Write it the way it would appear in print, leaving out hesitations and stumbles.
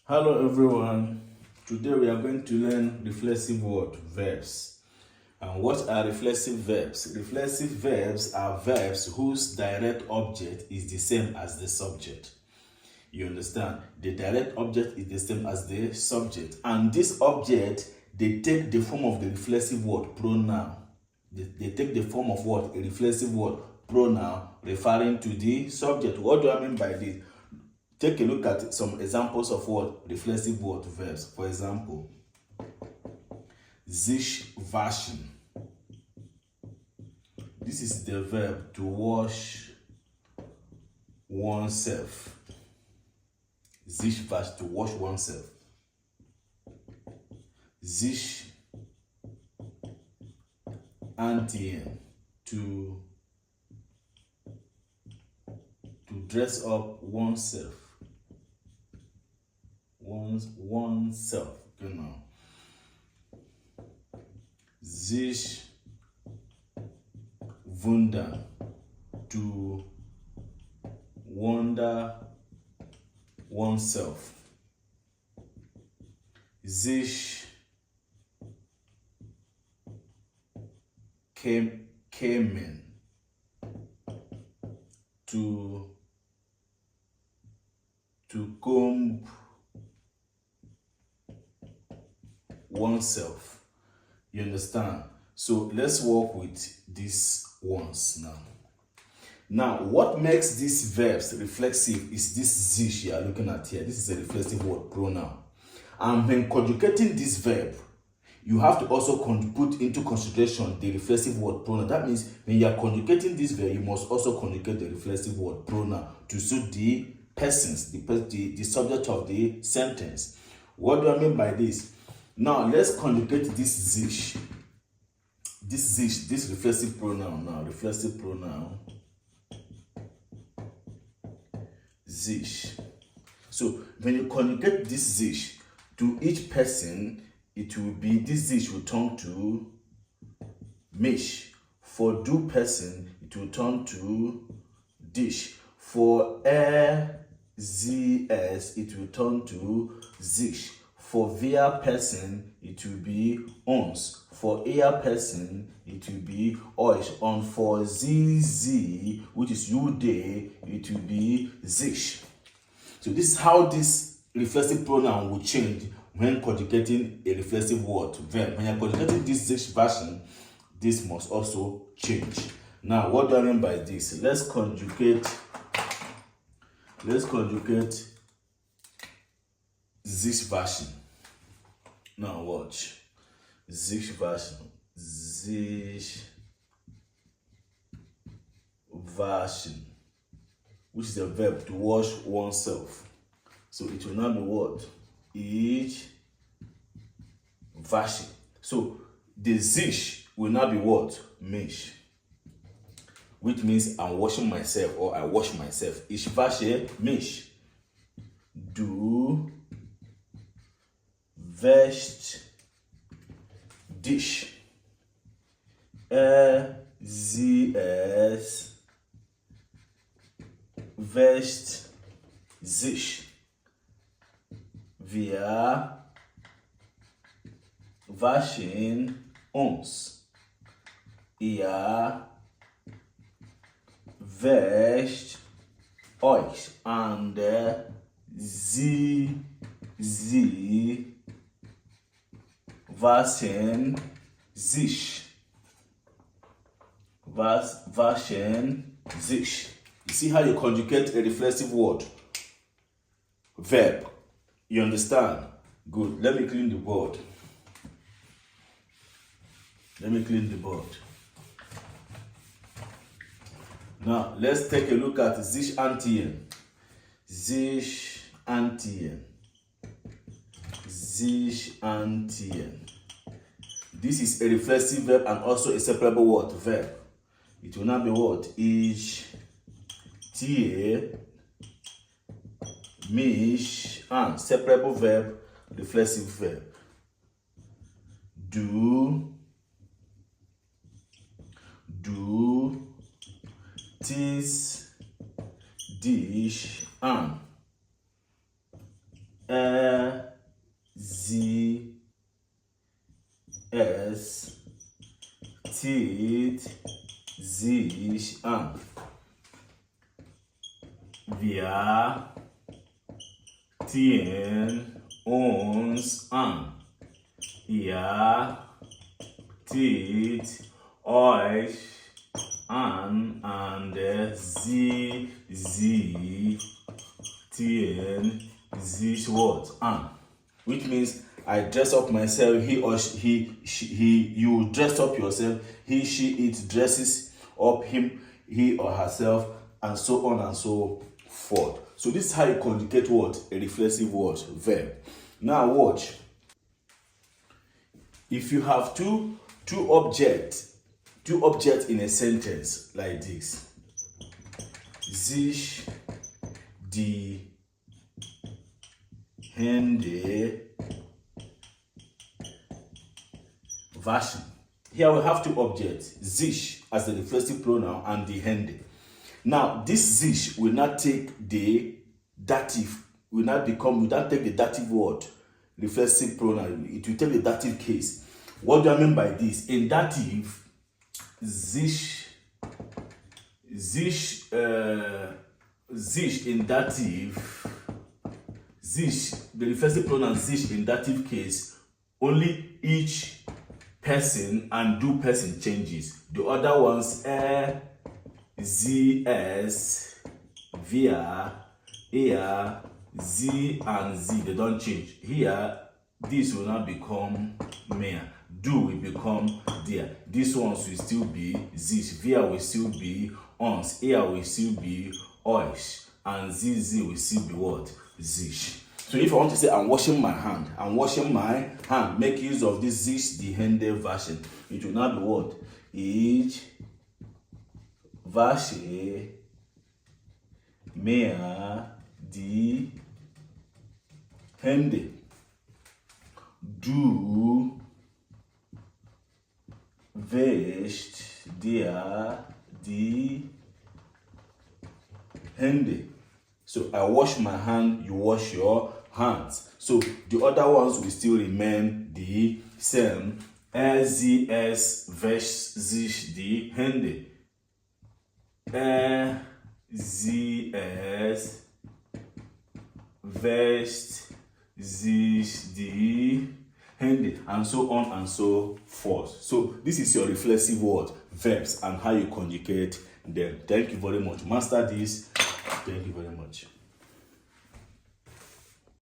Hello everyone. Today we are going to learn reflexive verbs. And what are reflexive verbs? Reflexive verbs are verbs whose direct object is the same as the subject. You understand? The direct object is the same as the subject. And this object, they take the form of the reflexive word pronoun. They take the form of what? A reflexive word pronoun referring to the subject. What do I mean by this? Take a look at some examples of what reflexive verbs. For example, sich waschen. This is the verb to wash oneself. Sich waschen, to wash oneself. Sich anziehen, to dress up oneself. Oneself, genau. Sich wundern, to wonder oneself. Sich kämen, to comb oneself. You understand? So let's work with these ones now. Now, what makes these verbs reflexive is this sich you are looking at here. This is a reflexive word pronoun. And when conjugating this verb, you have to also put into consideration the reflexive word pronoun. That means when you are conjugating this verb, you must also conjugate the reflexive word pronoun to suit the persons, the subject of the sentence. What do I mean by this? Now, let's conjugate this sich. This reflexive pronoun now. Reflexive pronoun. Sich. So, when you conjugate this sich to each person, it will be, this sich will turn to mich. For do person, it will turn to dich. For zs, it will turn to sich. For wir person, it will be uns. For ihr person, it will be euch. And for zz, which is you, they, it will be sich. So this is how this reflexive pronoun will change when conjugating a reflexive verb. When you're conjugating this sich version, this must also change. Now, what do I mean by this? Let's conjugate sich version. Now watch. Sich version. Sich waschen, which is a verb to wash oneself. So it will now be what? Ich wasche. So the sich will now be what? Mich. Which means I'm washing myself, or I wash myself. Ich wasche mich. Du wäschst dich. Sie, es wäscht sich. Wir waschen uns. Ihr wäscht euch. And sie waschen sich. Waschen sich. You see how you conjugate a reflexive verb. You understand? Good. Let me clean the board. Now, let's take a look at sich anziehen. Sich anziehen. Sich anziehen. This is a reflexive verb and also a separable verb. It will not be what? Ich ziehe mich an. Separable verb, reflexive verb. Du ziehst dich an. es, tit, sich, an. Wir ziehen uns an. Ihr zieht euch an and sie ziehen sich what? An. Which means I dress up myself, he or she, you dress up yourself, he, she, it dresses up him, he or herself, and so on and so forth. So this is how you conjugate what? A reflexive word, verb. Now watch. If you have two objects in a sentence like this, sich, die Hände waschen. Here we have two objects, sich as the reflexive pronoun and die Hände. Now this sich will not take the dative, will not take the dative word, reflexive pronoun. It will take the dative case. What do I mean by this? In dative, sich in dative, sich, the reflexive pronoun sich in dative case, only each person and do person changes. The other ones, sie, es, wir, er, sie, and sie, they don't change. Here, this will not become mehr. Do will become der. These ones will still be sich. Wir will still be uns. Er will still be euch. And sie will still be what? Sich. So if I want to say I'm washing my hand, make use of this sich, die Hände waschen. It will not be what? Ich wasche mir die Hände. Du wäschst dir die Hände. So I wash my hand, you wash your hands. So the other ones will still remain the same. Sie, es wäscht sich die Hände. Sie, es wäscht sich die Hände, and so on and so forth. So this is your reflexive word, verbs, and how you conjugate them. Thank you very much. Master this. Thank you very much.